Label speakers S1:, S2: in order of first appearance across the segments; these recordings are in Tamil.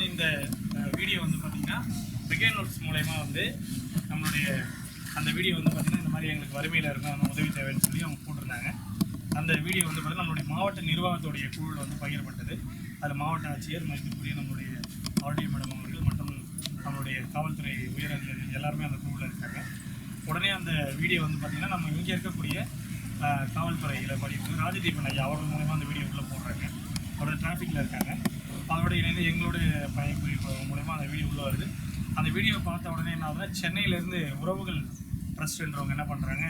S1: இந்த வீடியோ வந்து பார்த்தீங்கன்னா பிரிகேட் நோட்ஸ் மூலயமா வந்து நம்மளுடைய அந்த வீடியோ வந்து பார்த்தீங்கன்னா இந்த மாதிரி எங்களுக்கு வறுமையில் இருக்கும் அந்த உதவி தேவைன்னு சொல்லி அவங்க போட்டிருந்தாங்க. அந்த வீடியோ வந்து பார்த்தீங்கன்னா நம்மளுடைய மாவட்ட நிர்வாகத்துடைய குழுவில் வந்து பகிரப்பட்டது. அதில் மாவட்ட ஆட்சியர் மதிப்புக்குரிய நம்மளுடைய ஆர்டிஓ மேடம் அவர்கள் மற்றும் நம்மளுடைய காவல்துறை உயர் அதிகாரிகள் எல்லாருமே அந்த குழுவில் இருக்காங்க. உடனே அந்த வீடியோ வந்து பார்த்திங்கன்னா நம்ம இங்கே இருக்கக்கூடிய காவல்துறையில் படிப்பு ராஜதீபன் ஐயா அவர்கள் மூலமாக அந்த வீடியோ உள்ளே போடுறாங்க. அவரோட டிராஃபிக்கில் இருக்காங்க. அதோட இணைந்து எங்களுடைய பணிபுரிவு மூலமா அந்த வீடியோ உள்ளே வருது. அந்த வீடியோ பார்த்த உடனே என்ன ஆகுதுன்னா, சென்னையிலேருந்து உறவுகள் ட்ரஸ்ட்ன்றவங்க என்ன பண்ணுறாங்க,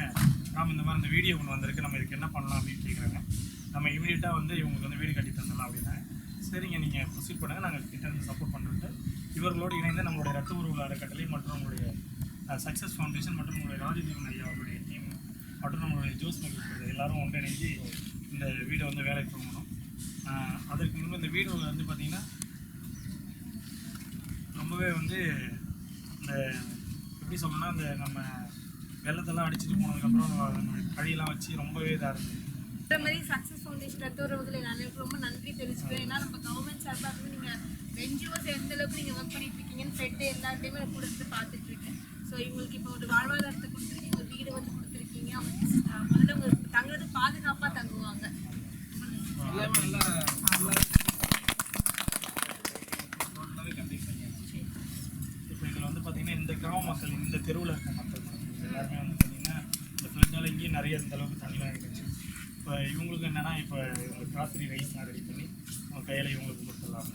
S1: நாம் இந்த மாதிரி இந்த வீடியோ ஒன்று வந்திருக்கு, நம்ம இதுக்கு என்ன பண்ணலாம் அப்படின்னு கேட்குறாங்க. நம்ம இமீடியட்டாக வந்து இவங்களுக்கு வந்து வீடு கட்டி தந்துடலாம் அப்படின்னா, சரிங்க நீங்கள் ப்ரொசீட் பண்ணுங்கள், நாங்கள் கிட்ட இருந்து சப்போர்ட் பண்ணுறது. இவர்களோடு இணைந்து நம்மளுடைய ரத்த உறவுகள் அறக்கட்டளை மற்றும் நம்மளுடைய சக்ஸஸ் ஃபவுண்டேஷன் மற்றும் நம்மளுடைய ராஜதீவன் ஐயா அவருடைய டீம் மற்றும் நம்மளுடைய ஜோஸ் மகிழ்ச்சி எல்லாரும் ஒன்றிணைஞ்சு இந்த வீடை வந்து வேலைக்கு போகணும். அதற்கு முன்பு இந்த வீடு வந்து பார்த்திங்கன்னா ரொம்பவே வந்து இந்த எப்படி சொல்லணும்னா, இந்த நம்ம வெள்ளத்தெல்லாம் அடிச்சுட்டு போனதுக்கப்புறம் கழியெல்லாம் வச்சு ரொம்பவே இதாக இருக்குது.
S2: இந்த மாதிரி சக்ஸஸ் ஃபவுண்டேஷன் ரத்த உறவுகளை எல்லாருக்கும் ரொம்ப நன்றி தெரிவிச்சுக்கிறேன். ஏன்னா நம்ம கவர்மெண்ட் சார்பாக வந்து நீங்கள் என்ஜிஓஸ் எந்த அளவுக்கு நீங்கள் ஒர்க் பண்ணிட்டு இருக்கீங்கன்னு ஃப்ரெண்டு எல்லாத்தையுமே நான் கூட இருந்து பார்த்துட்டு இருக்கேன். ஸோ இவங்களுக்கு இப்போ ஒரு வாழ்வாதாரத்தை கொடுத்துருக்கீங்க, ஒரு வீடு வந்து கொடுத்துருக்கீங்க. அவங்க முதல்ல உங்களுக்கு தங்குறது பாதுகாப்பாக தங்குவாங்க.
S1: இப்போ இதில் வந்து பார்த்திங்கன்னா இந்த கிராம மக்கள், இந்த தெருவில் இருக்க மக்கள் எல்லாருமே வந்து பார்த்திங்கன்னா இந்த ஃப்ளட்டால் இங்கேயும் நிறைய இந்த அளவுக்கு தண்ணிலாம் இருந்துச்சு. இப்போ இவங்களுக்கு என்னென்னா, இப்போ இவங்களுக்கு ராத்திரி ரைஸ்லாம் ரெடி பண்ணி அவங்க கையில் இவங்களுக்கு கொடுத்துடலாம்.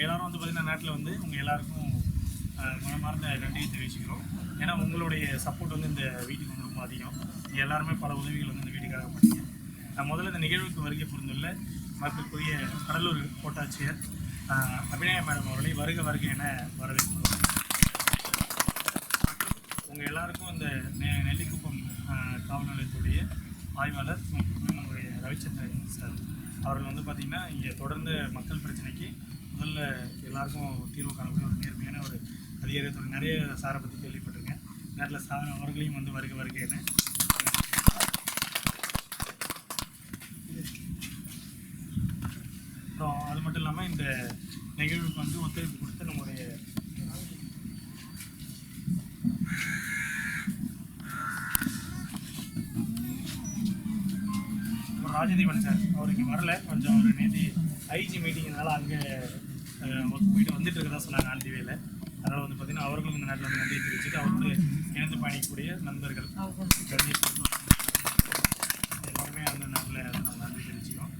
S1: எல்லோரும் வந்து பார்த்திங்கன்னா நாட்டில் வந்து உங்கள் எல்லாருக்கும் மனமார்ந்த நன்றியை தெரிவிச்சுக்கிறோம். ஏன்னா உங்களுடைய சப்போர்ட் வந்து இந்த வீட்டுக்கு வந்து ரொம்ப அதிகம். நீங்கள் எல்லாருமே பல உதவிகள் வந்து இந்த வீட்டுக்காக பண்ணீங்க. நான் முதல்ல இந்த நிகழ்வுக்கு வருகை புரிந்துள்ள மதிப்புக்குரிய கடலூர் கோட்டாட்சியர் அபிநயா மேடம் அவர்களை வருக வருக என வரவேற்கிறோம். உங்கள் எல்லாருக்கும் இந்த நெல்லிக்குப்பம் காவல் நிலையத்துடைய ஆய்வாளர் நம்முடைய ரவிச்சந்திரன் சார் அவர்கள் வந்து பார்த்திங்கன்னா இங்கே தொடர்ந்து மக்கள் பிரச்சனைக்கு முதல்ல எல்லாருக்கும் தீர்வு காணக்கூடிய ஒரு நேர்மையான ஒரு அதிகாரத்தோட நிறைய சாரை பற்றி கேள்விப்பட்டிருக்கேன். நேரில் சார் அவர்களையும் வந்து வருக வருக என. அப்புறம் அது மட்டும் இல்லாமல் இந்த நிகழ்வுக்கு வந்து ஒத்துழைப்பு கொடுத்து நம்முடைய ராஜதீவன் சார் அவருக்கு வரல, கொஞ்சம் ஒரு நேற்று ஐஜி மீட்டிங்னால அங்கே ஒர்க் போயிட்டு வந்துட்டு இருக்கதான் சொன்னாங்க ஆண்டிவேல. அதனால் வந்து பார்த்திங்கன்னா அவர்களும் இந்த நாட்டில் வந்து நன்றியை தெரிவிச்சுட்டு அவர்களோடு இணைந்து பயணிக்கக்கூடிய நண்பர்கள் எல்லாருமே அந்த நாட்டில் நாங்கள் நன்றி தெரிவிச்சுக்கோம்.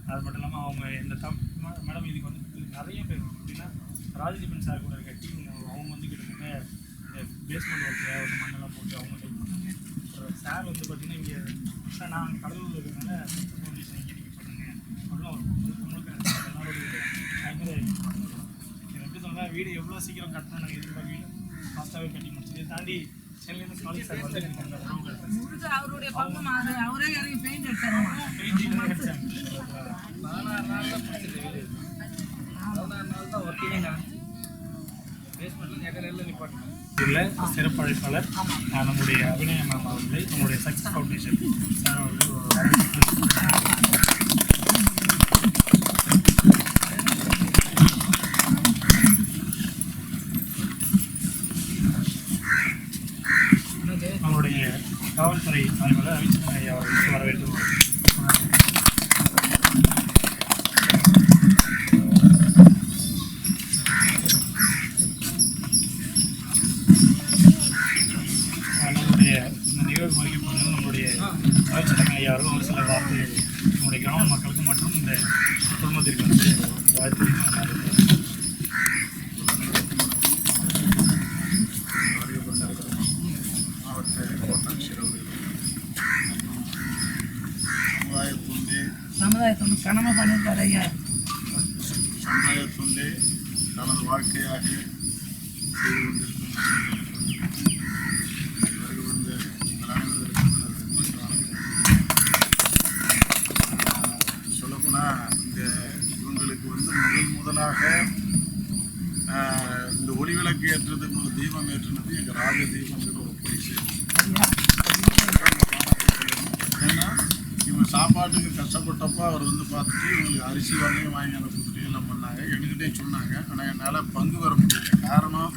S1: அது மட்டும் இல்லாமல் அவங்க இந்த மேடம் இதுக்கு வந்து நிறைய பேர் அப்படின்னா ராஜதீபன் சார் கூட இருக்க டீம் அவங்க வந்து கிட்டத்தட்ட இந்த பேஸ்மெண்ட் ஒர்க்கில் ஒரு மண்ணெல்லாம் போட்டு அவங்க ஹெல்ப் பண்ணாங்க. சார் வந்து பார்த்திங்கன்னா இங்கே நான் கடலூரில் இருக்கிறதுனால ஃபவுண்டேஷன் இங்கே நீங்கள் பண்ணுங்கள் அப்படின்னா உங்களுக்கு எல்லாரோடைய பயங்கர எப்படி சொன்னால் வீடு எவ்வளோ சீக்கிரம் கட்டினா நாங்கள் எதிர்பார்க்க ஃபாஸ்ட்டாகவே கட்டி முடிச்சு. இதை தாண்டி சென்னையிலேருந்து காலேஜ் சார் வந்துருக்காங்க.
S2: அவருடைய பக்கம் அவரே இறங்கி பெயிண்ட் அடிச்சாங்க.
S3: 14 நாள் தான் முடிச்சது. 14 நாள் தான் ஒர்க்கிங்க. பேஸ்மெண்ட்டில் நெகரெல்லாம் நிப்பாட்டணும்.
S1: இதில் சிறப்பு அழைப்பாளர் நம்முடைய அபிநயா மேம் அவர்களை நம்முடைய சக்ஸஸ் ஃபவுண்டேஷன் சார் அவர்கள் நம்மளுடைய காவல்துறை ஆய்வாளர் ரவிச்சந்திரன் ஐயா அவர்களுக்கு வரவேற்று நம்மளுடைய ரவிச்சந்திரன் ஐயா அவர்கள் ஒரு சில வார்த்தைகள் நம்முடைய கிராம மக்களுக்கு மற்றும் இந்த குடும்பத்திற்கு வந்து வாழ்த்து மாவட்ட
S4: சமுதாயத்தோட கனமாக பண்ணியிருக்காரு ஐயா.
S5: சமுதாயத்தொண்டே தனது வாழ்க்கையாக செய்து கொண்டிருக்கும் இவர்கள் வந்து உங்கள் அனைவருக்கும் சொல்லப்போனால் இவங்களுக்கு வந்து முதலாக இந்த ஒளிவிளக்கு ஏற்றதுக்கு ஒரு தெய்வம் ஏற்றினது எங்கள் ராஜ தெய்வங்கிற ஒரு பரிசு. ஏன்னா இவங்க சாப்பாட்டுக்கு கஷ்டப்பட்டப்போ அவர் வந்து பார்த்துட்டு இவங்களுக்கு அரிசி வரையும் வாங்கி அதை கொடுத்துட்டு எல்லாம் பண்ணாங்க. என்கிட்டே சொன்னாங்க. ஆனால் என்னால் பங்கு வர முடியல. காரணம்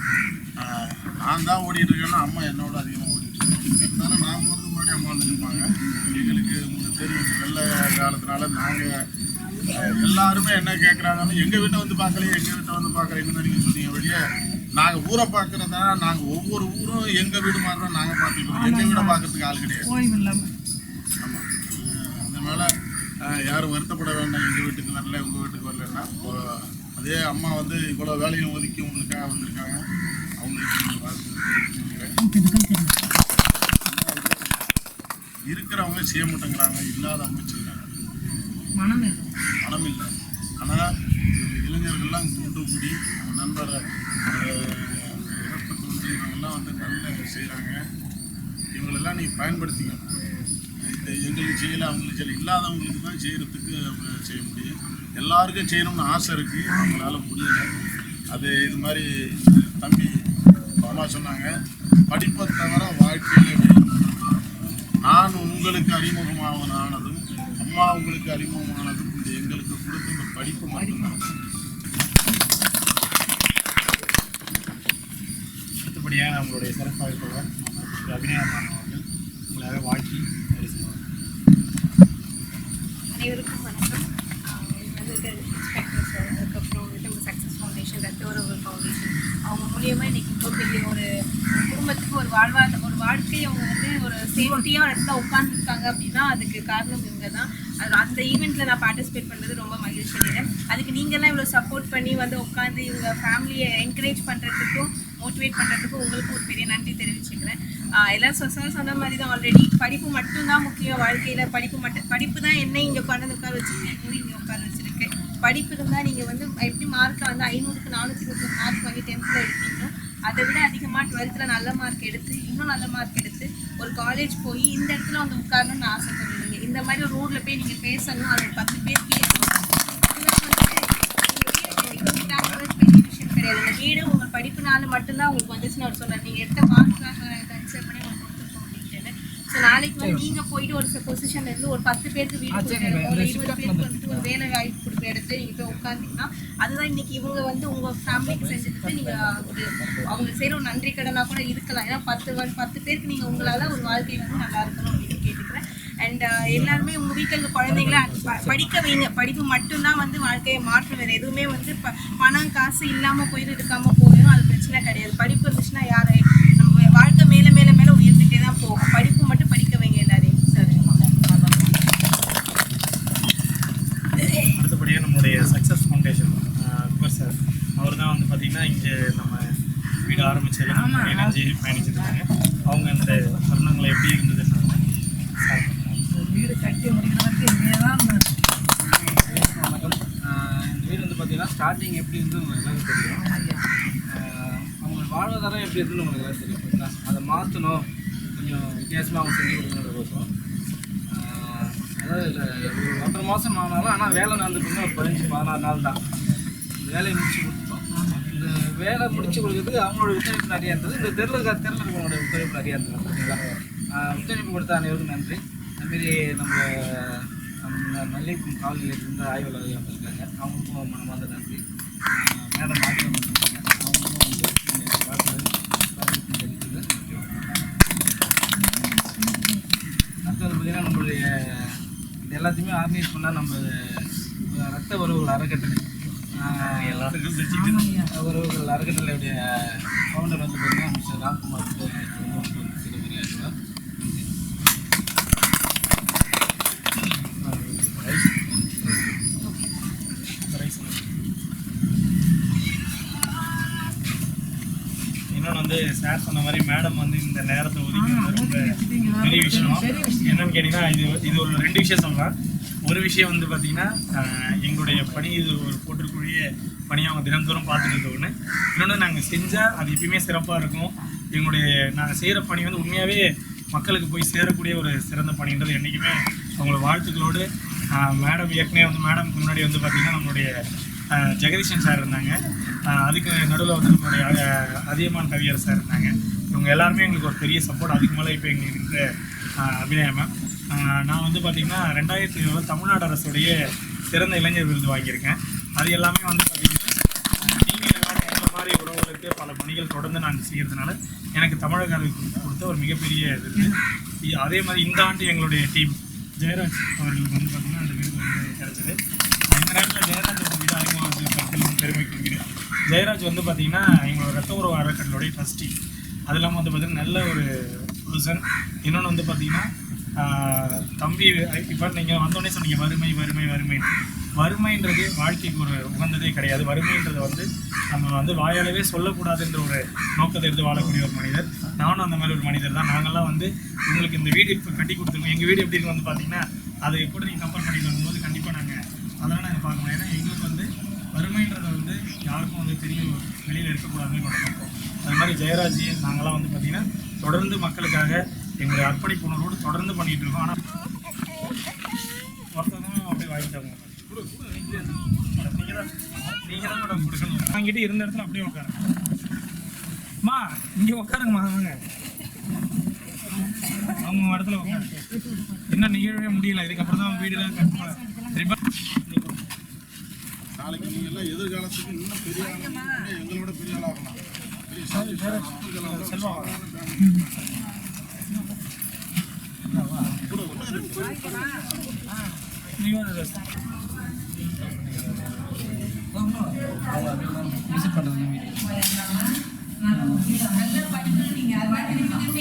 S5: நான் தான் ஓடிட்டு இருக்கேன்னா அம்மா என்னோட அதிகமாக ஓடிட்டு இருக்கேன். இருந்தாலும் நான் போகிறது முன்னாடி அம்மா நினைப்பாங்க. எங்களுக்கு உங்களுக்கு தெரியும் வெள்ளை காலத்தினால நாங்கள் எல்லாருமே என்ன கேட்குறாங்கன்னு எங்கள் வீட்டை வந்து பார்க்கலையே, எங்கள் வீட்டை வந்து பார்க்கலைன்னு நீங்கள் சொன்னீங்க. வெளியே நாங்கள் ஊரை பார்க்குறதா, நாங்கள் ஒவ்வொரு ஊரும் எங்கள் வீடு மாதிரி தான் நாங்கள் பார்த்துக்கிறோம். எங்கள் வீடை பார்க்குறதுக்கு ஆள் கிடையாது.
S4: ஓய்வு இல்லாமல்
S5: அதனால் யாரும் வருத்தப்பட வேண்டாம். எங்கள் வீட்டுக்கு வரல, உங்கள் வீட்டுக்கு வரலன்னா அதே அம்மா வந்து இவ்வளோ வேலையும் ஒதுக்கி உங்களுக்காக வந்திருக்காங்க. அவங்களுக்கு இருக்கிறவங்க செய்ய மாட்டேங்கிறாங்க, இல்லாதவங்க செய்யறாங்க. மனம் இல்லை. ஆனால் இளைஞர்கள்லாம் துண்டு கூடி நம்ம நண்பர் இறப்பு தோன்றி இவங்கெல்லாம் வந்து நல்ல செய்கிறாங்க. இவங்களெல்லாம் நீங்கள் பயன்படுத்திக்கணும். இந்த எங்களுக்கு செய்யலை, அவங்களுக்கு செய்யலை, இல்லாதவங்களுக்கு தான் செய்கிறதுக்கு அவங்க செய்ய முடியும். எல்லாருக்கும் செய்யணும்னு ஆசை இருக்குது, அவங்களால முடியலை. அது இது மாதிரி தம்பி அம்மா சொன்னாங்க, படிப்பை தவிர வாழ்க்கையில் நான் உங்களுக்கு அறிமுகமானதும் அம்மா உங்களுக்கு அறிமுகமானதும் இந்த எங்களுக்கு கொடுத்த இந்த படிப்பு மட்டும்தான்.
S1: அடுத்தபடியாக நம்மளுடைய சிறப்பாக அபிநயமான அவர்கள் உங்களாக வாழ்க்கை பேசுவார்.
S2: அனைவருக்கும் வணக்கம். வந்துட்டு இன்ஸ்பெக்டர் சார், அதுக்கப்புறம் வந்துட்டு நம்ம சக்ஸஸ் ஃபவுண்டேஷன், ரத்த உறவுகள் ஃபவுண்டேஷன், அவங்க மூலியமாக இன்றைக்கி இப்போ பெரிய ஒரு குடும்பத்துக்கு ஒரு வாழ்க்கை அவங்க வந்து ஒரு சேஃப்டியாக இடத்துல உட்காந்துருக்காங்க அப்படின்னா அதுக்கு காரணம் இவங்க தான். அந்த ஈவெண்ட்டில் நான் பார்ட்டிசிபேட் பண்ணுறது ரொம்ப மகிழ்ச்சி அடைகிறேன். அதுக்கு நீங்கள்லாம் இவ்வளோ சப்போர்ட் பண்ணி வந்து உட்காந்து இவங்க ஃபேமிலியை என்கரேஜ் பண்ணுறதுக்கும் மோட்டிவேட் பண்ணுறதுக்கும் உங்களுக்கு ஒரு பெரிய நன்றி தெரிவிச்சுக்கிறேன். எல்லாம் சொன்ன மாதிரி தான், ஆல்ரெடி படிப்பு மட்டும்தான் முக்கியம் வாழ்க்கையில். படிப்பு தான் என்ன இங்கே உட்காந்து உட்கார வச்சுருக்கேன், இங்கே உட்கார வச்சுருக்கு. படிப்பு இருந்தால் நீங்கள் வந்து எப்படி மார்க்கை வந்து 500க்கு 420 மார்க் வாங்கி 10th எடுத்தீங்களோ அதை விட அதிகமாக 12th நல்ல மார்க் எடுத்து இன்னும் நல்ல மார்க் எடுத்து ஒரு காலேஜ் போய் இந்த இடத்துல வந்து உட்காரணும்னு ஆசைப்படுவீங்க. இந்த மாதிரி ஒரு ரோடில் போய் நீங்கள் பேசணும், அது 10 பேர் கேட்கணும். பெரிய விஷயம் கிடையாது. இந்த வீடு உங்கள் படிப்புனால மட்டும்தான் உங்களுக்கு வந்துச்சுன்னு அவர் சொன்னார். நீங்கள் எடுத்த மார்க்காக கன்சிடர் பண்ணி உங்களுக்கு கொடுத்துருக்கோம் அப்படின்ட்டு. ஸோ நாளைக்கு வந்து நீங்கள் போயிட்டு ஒரு பொசிஷன்ல இருந்து ஒரு 10 பேருக்கு வீடு கொடுக்குற, ஒரு 20 பேருக்கு வந்துட்டு ஒரு வேலை வாய்ப்பு கொடுக்குற இடத்துல நீங்கள் போய் உட்காந்திங்கன்னா அதுதான் இன்னைக்கு இவங்க வந்து உங்கள் ஃபேமிலிக்கு செஞ்சதுக்கு நீங்கள் அவங்க செய்கிற ஒரு நன்றி கடனாக கூட இருக்கலாம். ஏன்னா 10 பேருக்கு நீங்கள் உங்களால் ஒரு வாழ்க்கை வந்து நல்லா இருக்கணும் அப்படின்னு கேட்டுக்கிறேன். அண்ட் எல்லாருமே உங்கள் வீட்டில் இருக்க குழந்தைங்கள படிக்க வைங்க. படிப்பு மட்டும்தான் வந்து வாழ்க்கையை மாற்றம். வேறு எதுவுமே வந்து பணம் காசு இல்லாமல் போயிடும், இருக்காமல் போயிடும், அது பிரச்சனை கிடையாது. படிப்பு இருந்துச்சுன்னா யாரை நம்ம வாழ்க்கை மேலே மேலே மேலே உயர்ந்துகிட்டே தான் போகும். படிப்பு மட்டும் படிக்க வைங்க எல்லாரையும்.
S1: அடுத்தபடியாக நம்மளுடைய சக்ஸஸ் ஃபவுண்டேஷன் அக்பர் சார், அவர் தான் வந்து பார்த்திங்கன்னா இங்கே நம்ம வீடு ஆரம்பித்து இணைஞ்சு பயணிச்சிருக்காங்க. அவங்க அந்த தருணங்களை எப்படி இருந்ததுன்னு
S4: வீடு கட்டி முடிக்கிறதுக்கு இங்கே தான்.
S3: வணக்கம். இந்த வீடு வந்து பார்த்தீங்கன்னா ஸ்டார்டிங் எப்படி இருந்து உங்களுக்கு எல்லாம் தெரியும். அவங்க வாழ்வாதாரம் எப்படி இருக்குன்னு உங்களுக்கு எல்லாம் தெரியும். ஓகேங்களா, அதை மாற்றணும், கொஞ்சம் வித்தியாசமாக அவங்க செஞ்சு கொடுக்கணுன்றதுக்கோசம். அதாவது ஒரு 1.5 மாதம் ஆனாலும், ஆனால் வேலை நடந்துட்டு ஒரு 15-16 நாள் தான் இந்த வேலையை முடிச்சு கொடுத்துட்டோம். இந்த வேலை முடிச்சு கொடுக்குறதுக்கு அவங்களோட ஒத்துழைப்பு நிறையா இருந்தது. இந்த தெருவில் இருக்கிறவங்களோட ஒத்துழைப்பு நிறையா இருந்தது. ஓகேங்களா, ஒத்துழைப்பு கொடுத்த அனைவருக்கும் நன்றி. அதுமாரி நம்ம மல்லிகைப்பூ காவலில் இருந்த ஆய்வாளர்கள் வந்திருக்காங்க, அவங்களுக்கும் மனமார்ந்த நன்றி. மேடம் மாற்றம் வந்திருக்காங்க, அவங்களுக்கும் வந்து தெரிவித்தது. அடுத்தது பார்த்திங்கன்னா நம்மளுடைய இது எல்லாத்தையுமே ஆர்கனைஸ் பண்ணால் நம்ம ரத்த உறவுகள் அறக்கட்டளை உறவுகள் அறக்கட்டளையுடைய ஃபவுண்டர் வந்து பார்த்திங்கன்னா மிஸ்டர் ராம்குமார் சில பெரிய ஆய்வாளர்.
S1: இன்னொன்று வந்து சார் சொன்ன மாதிரி மேடம் வந்து இந்த நேரத்தை ஒதுக்கி ரொம்ப பெரிய விஷயம். என்னன்னு கேட்டிங்கன்னா இது ஒரு 2 விஷயம் சொல்லலாம். ஒரு விஷயம் வந்து பார்த்திங்கன்னா எங்களுடைய பணி இது ஒரு போட்டிருக்கக்கூடிய பணியை அவங்க தினந்தோறும் பார்த்துட்டு இருக்க ஒன்று. இன்னொன்று நாங்கள் செஞ்சால் அது எப்பயுமே சிறப்பாக இருக்கும். எங்களுடைய நாங்கள் செய்கிற பணி வந்து உண்மையாகவே மக்களுக்கு போய் சேரக்கூடிய ஒரு சிறந்த பணின்றது என்றைக்குமே அவங்களோட வாழ்த்துக்களோடு. மேடம் ஏற்கனவே வந்து மேடம்க்கு முன்னாடி வந்து பார்த்திங்கன்னா நம்மளுடைய ஜெகதீஷன் சார் இருந்தாங்க. அதுக்கு நடுவில் வந்து நம்மளுடைய அதியமான் கவியர் சார் இருந்தாங்க. இவங்க எல்லாருமே எங்களுக்கு ஒரு பெரிய சப்போர்ட். அதுக்கு மேலே இப்போ எங்களுக்கு இருக்கிற அபிநயா மேம். நான் வந்து பார்த்திங்கன்னா 2020 தமிழ்நாடு அரசுடைய சிறந்த இளைஞர் விருது வாங்கியிருக்கேன். அது எல்லாமே வந்து பார்த்திங்கன்னா நீங்கள் இந்த மாதிரி உறவுகளுக்கு பல பணிகள் தொடர்ந்து நான் செய்கிறதுனால எனக்கு தமிழக அரசு கொடுத்த ஒரு மிகப்பெரிய விருது. அதே மாதிரி இந்த ஆண்டு எங்களுடைய டீம் ஜெயராஜ் அவர்களுக்கு வந்து பார்த்திங்கன்னா அந்த விருது வந்து கிடைச்சது. இந்த நேரத்தில் ஜெயராஜ் வீடு அறிமுகத்தில் பெருமைக்குரிய ஜெயராஜ் வந்து பார்த்திங்கன்னா எங்களோட ரத்த உறவு அறக்கட்டளுடைய ட்ரஸ்டி. அது இல்லாமல் வந்து பார்த்திங்கன்னா நல்ல ஒரு பர்சன். இன்னொன்று வந்து பார்த்திங்கன்னா தம்பி இப்போ நீங்கள் வந்தோடனே சொன்னீங்க வறுமை வறுமை வறுமை. வறுமைன்றது வாழ்க்கைக்கு ஒரு உகந்ததே கிடையாது. வறுமைன்றது வந்து நம்ம வந்து வாயாலவே சொல்லக்கூடாதுன்ற ஒரு நோக்கத்தை எடுத்து வாழக்கூடிய ஒரு மனிதர். நானும் அந்த மாதிரி ஒரு மனிதர் தான். நாங்கள்லாம் வந்து உங்களுக்கு இந்த வீடு இப்போ கட்டி கொடுத்துருக்கோம். எங்கள் வீடு எப்படி இருக்கு வந்து பார்த்தீங்கன்னா அதை கூட நீங்கள் கம்பேர் பண்ணிட்டு வரும்போது கண்டிப்பாக நாங்கள் அதெல்லாம் நாங்கள் பார்க்கணும். ஏன்னா எங்களுக்கு வந்து வறுமைன்றதை வந்து யாருக்கும் வந்து தெரியும் வெளியில் இருக்கக்கூடாதுன்னு நோக்கம். அது மாதிரி ஜெயராஜ் நாங்களாம் வந்து பார்த்திங்கன்னா தொடர்ந்து மக்களுக்காக எங்களுடைய அர்ப்பணிப்பு உணர்வோடு தொடர்ந்து பண்ணிகிட்டு இருக்கோம். ஆனால் ஒருத்தரும் அப்படியே வாங்கிட்டாங்க. நீங்கள் தான் மேடம் கொடுக்கணும். வாங்கிட்டு இருந்த இடத்துல அப்படியே உட்காருங்க. அம்மா இங்கே உட்காருங்கம்மா. அவங்க இடத்துல உட்காருங்க. இன்னும் நிகழவே முடியல. இதுக்கப்புறம் தான் வீடுலாம்
S5: நாளைக்கு நீங்கள் எல்லாம் எதிர்காலத்துக்கு இன்னும் பெரிய எங்களோட பெரிய ஆளாகலாம்.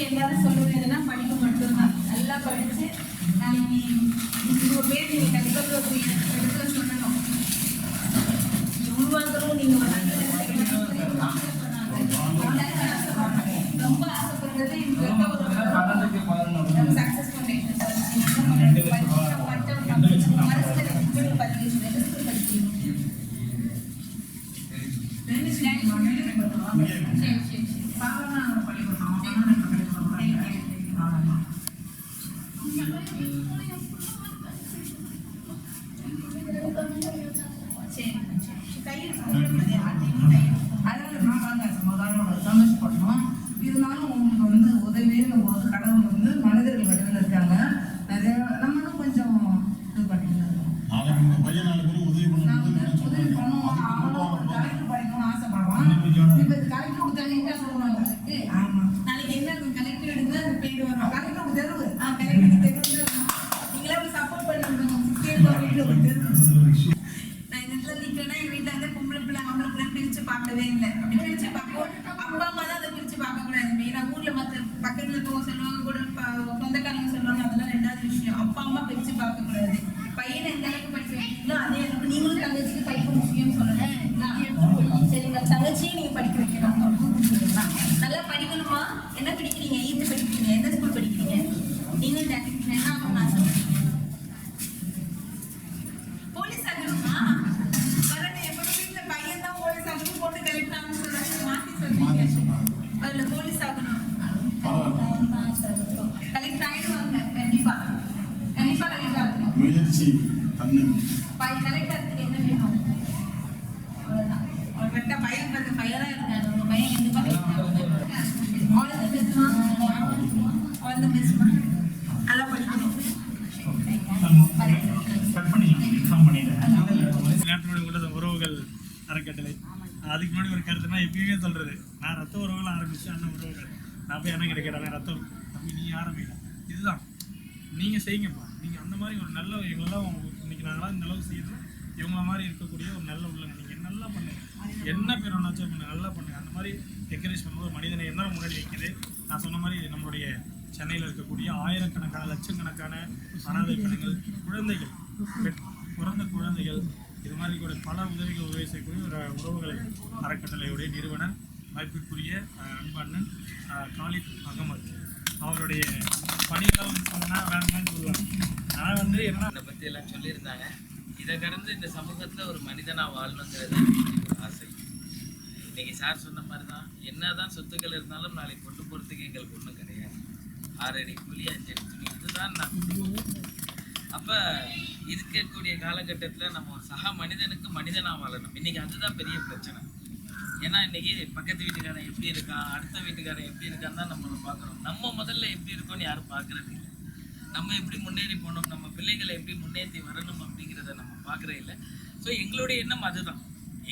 S2: எல்லாரும் சொல்லுவேன் எதுனா படிப்பு மட்டும்தான். நல்லா படிச்சு நாளைக்கு உங்கள் பேர் நீங்கள் கண்டிப்பாக இடத்துல சொல்லணும். உருவாக்கணும். நீங்கள் ரொம்ப ஆசைப்படுறது எங்களுக்கு சக்ஸஸ் ஃபவுண்டேஷன்
S4: சந்தோஷப்படணும். இருந்தாலும் உங்களுக்கு வந்து உதவியும் போது கடவுள் வந்து மனிதர்கள் வடிவில் இருக்காங்க. நிறைய நம்மளும் கொஞ்சம் இது பண்ணிட்டு உதவி பண்ணுவோம். அவங்களும் கலெக்டர் படிக்கணும்னு ஆசைப்படுவான். இப்போ கலெக்டர் கொடுத்தாங்க சொல்லுவாங்க. ஆமாம், நாளைக்கு என்ன கலெக்டர் எடுங்க பேர் வரும். கலெக்டருக்கு தெருவு கலெக்டருக்கு தெருவு நீங்களே சப்போர்ட் பண்ணிவிடுங்க. வீட்டில் ஒரு தெருவு நான் இந்த இடத்துல நிற்கிறேன்னா எங்கள் வீட்டில் வந்து பொம்பளை பிள்ளை ஆம்பளை பிள்ளை பிரித்து பார்க்கவே இல்லை. அப்படி பிரித்து பார்க்க அப்பா அம்மா தான் அதை பிரித்து பார்க்கக்கூடாது. மெயினாக ஊரில் மற்ற பக்கத்தில் இருக்கவங்க சொல்லுவாங்க, கூட சொந்தக்காரங்க சொல்லுவாங்க, அதெல்லாம் ரெண்டாவது விஷயம். அப்பா அம்மா பிரித்து பார்க்கக்கூடாது. பையனை எந்த அளவுக்கு படிக்க வைக்கிறீங்களோ அதே அளவுக்கு நீங்களும் தங்கச்சிக்கு படிக்க முக்கியம் சொல்லணும். சரிங்களா? தங்கச்சியும் நீங்கள் படிக்க வைக்கணும். நல்லா படிக்கணுமா? என்ன படிக்கிறீங்க? ஈத்து படிக்கிறீங்க? எந்த ஸ்கூல் படிக்கிறீங்க? நீங்களும் டேரக்டர் என்ன ஆகணும்னு ஆசைப்படுறீங்க? போலீஸ் ஆகணுமா? வரது எப்போ வீட்டில் பையன் தான் போலீஸ் ஆகணும், போட்டு கலெக்டர் ஆகணும்னு சொல்றாங்க. மாற்றி சொல்றீங்க. அதில் போலீஸ் ஆகணும். கலெக்டர் ஆகிடுவாங்க. கண்டிப்பா கண்டிப்பா கலெக்டர் ஆகணும்.
S5: முயற்சி
S4: கலெக்டருக்கு என்ன வேணும்? அவ்வளோதான். அவர் கரெக்டாக பையன் பார்த்து பையனாக இருக்காரு. உங்கள் பையன் கண்டிப்பாக அவ்வளோதான் பேசுமா? அவ்வளோதான் பேசுமா? நல்லா படிக்கணும்.
S1: உறவுகள் அறக்கட்டளை அதுக்கு முன்னாடி ஒரு கருத்துனா எப்பயுமே சொல்றது, நான் ரத்த உறவுகள் ஆரம்பிச்சு அந்த உறவுகள் நான் போய் என்ன கிடைக்கிறாங்க ரத்தம் தம்பி நீ ஆரம்பிக்கலாம். இதுதான் நீங்கள் செய்யுங்கப்பா. நீங்கள் அந்த மாதிரி ஒரு நல்ல இவங்களெல்லாம் இன்னைக்கு நாங்களாம் இந்த அளவுக்கு செய்யணும். இவங்கள மாதிரி இருக்கக்கூடிய ஒரு நல்ல உள்ளங்க நீங்கள் நல்லா பண்ணுங்க. என்ன பேர் ஒன்றாச்சும் பண்ணுங்க, நல்லா பண்ணுங்க. அந்த மாதிரி என்கரேஜ் பண்ணும்போது ஒரு மனிதனை என்ன முன்னாடி வைக்கிது. நான் சொன்ன மாதிரி நம்மளுடைய சென்னையில் இருக்கக்கூடிய ஆயிரக்கணக்கான லட்சக்கணக்கான அனாதை பெண்கள், குழந்தைகள், பிறந்த குழந்தைகள், இது மாதிரி கூட பல உதவி செய்யக்கூடிய ஒரு உறவுகளை அறக்கட்டளையுடைய நிறுவனர் மதிப்பிற்குரிய அன்பு அண்ணன் காலித் அகமது அவருடைய பணிகளை வந்து சொன்னால் வேணும்னு சொல்லுவாங்க. நான் வந்து என்ன
S3: என்னை பற்றி எல்லாம் சொல்லியிருந்தாங்க. இதை கடந்து இந்த சமூகத்தில் ஒரு மனிதனாக வாழணுங்கிறது ஒரு ஆசை. இன்னைக்கு சார் சொன்ன மாதிரி தான், என்னதான் சொத்துக்கள் இருந்தாலும் நாளைக்கு கொண்டு போகிறதுக்கு எங்களுக்கு ஒன்றும் கிடையாது. 6 அடி கூலி 5 அடி துணி, இதுதான் நான் அப்போ இருக்கக்கூடிய காலகட்டத்தில் நம்ம சக மனிதனுக்கு மனிதனாக வாழணும். இன்றைக்கி அதுதான் பெரிய பிரச்சனை. ஏன்னா இன்றைக்கி பக்கத்து வீட்டுக்காரன் எப்படி இருக்கான், அடுத்த வீட்டுக்காரன் எப்படி இருக்கான்னு தான் நம்மளை பார்க்குறோம். நம்ம முதல்ல எப்படி இருக்கோன்னு யாரும் பார்க்குறது இல்லை. நம்ம எப்படி முன்னேறி போகணும், நம்ம பிள்ளைகளை எப்படி முன்னேற்றி வரணும் அப்படிங்கிறத நம்ம பார்க்குறே இல்லை. ஸோ எங்களுடைய எண்ணம் அதுதான்.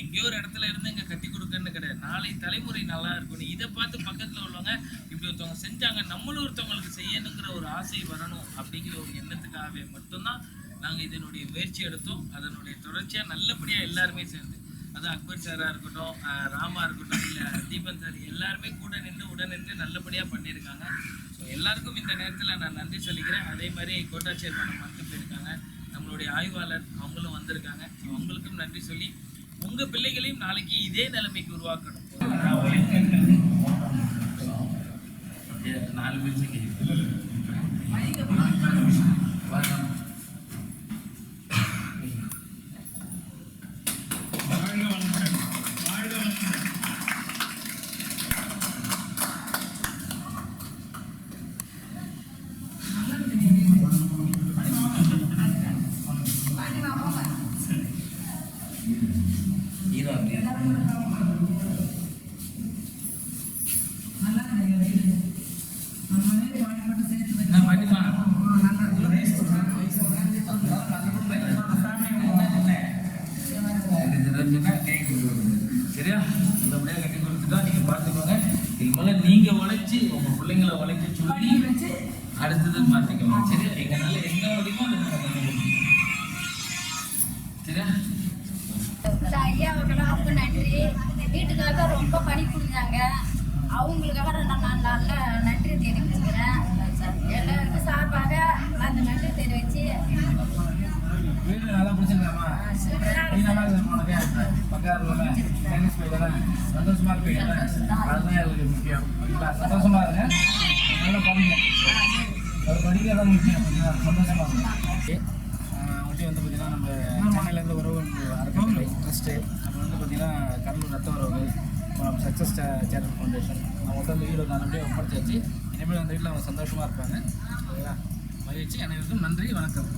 S3: எங்கேயோ ஒரு இடத்துல இருந்து இங்கே கட்டி கொடுக்கன்னு கிடையாது. நாளை தலைமுறை நல்லா இருக்கணும். இதை பார்த்து பக்கத்தில் உள்ளவங்க இப்படி ஒருத்தவங்க செஞ்சாங்க, நம்மளும் ஒருத்தவங்களுக்கு செய்யணுங்கிற ஒரு ஆசை வரணும் அப்படிங்கிற ஒரு எண்ணத்துக்காகவே மட்டும்தான் நாங்கள் இதனுடைய முயற்சி எடுத்தோம். அதனுடைய தொடர்ச்சியாக நல்லபடியாக எல்லாருமே சேர்ந்து, அது அக்பர் சாராக இருக்கட்டும், ராமா இருக்கட்டும், இல்லை தீபன் சார், எல்லாருமே கூட நின்று உடனின்று நல்லபடியாக பண்ணியிருக்காங்க. ஸோ எல்லாருக்கும் இந்த நேரத்தில் நான் நன்றி சொல்லிக்கிறேன். அதே மாதிரி கோட்டாட்சியர் மேடம் வந்து போயிருக்காங்க, நம்மளுடைய ஆய்வாளர் அவங்களும் வந்திருக்காங்க. ஸோ அவங்களுக்கும் நன்றி சொல்லி உங்கள் பிள்ளைகளையும் நாளைக்கு இதே நிலைமைக்கு உருவாக்கணும். 4 பேர் சரியா? நல்லபடியாக கட்டி கொடுத்துட்டா நீங்கள் பார்த்துக்கோங்க. இது மேலே நீங்கள் உழைச்சி உங்கள் பிள்ளைங்களை உழைக்க சொல்லி அடுத்தது மாற்றிக்கோங்க. சரியா? எங்களால் என்ன முடியுமோ அதை சரியா?
S6: ஐயாவுக்கு ரொம்ப நன்றி. வீட்டுக்காக ரொம்ப பணி புரிஞ்சாங்க. அவங்களுக்காக நான் நல்ல நன்றி தெரிவிச்சுக்கிறேன். எல்லாருக்கும் சார்பாக அந்த நன்றி தெரிவித்து
S3: வீடு நல்லா பிடிச்சிருக்காமா? நீ நல்லா இருக்கு உனக்கு பக்கம் டென்னிஸ் போயிடலாம், சந்தோஷமாக இருப்பீங்க. அதுதான் எனக்கு முக்கியம். ஓகேங்களா? சந்தோஷமாக இருங்க, நல்லா படிங்க. அது படிக்கிறதான் முக்கியம். ஓகேங்களா? சந்தோஷமாக இருங்க. வந்து பார்த்தீங்கன்னா நம்ம சென்னையிலேருந்து உறவு அறக்கட்டளை ட்ரஸ்ட்டு, அப்புறம் வந்து பார்த்தீங்கன்னா கடலூர் ரத்த உறவு, அப்புறம் சக்ஸஸ் சேரிட்டபிள் ஃபவுண்டேஷன், அவங்க வந்து வீடு நல்லபடியாக ஒப்படைச்சாச்சு. இனிமேல் அந்த வீட்டில் அவங்க சந்தோஷமாக இருப்பாங்க. ஓகேங்களா? மகிழ்ச்சி. அனைவருக்கும் நன்றி, வணக்கம்.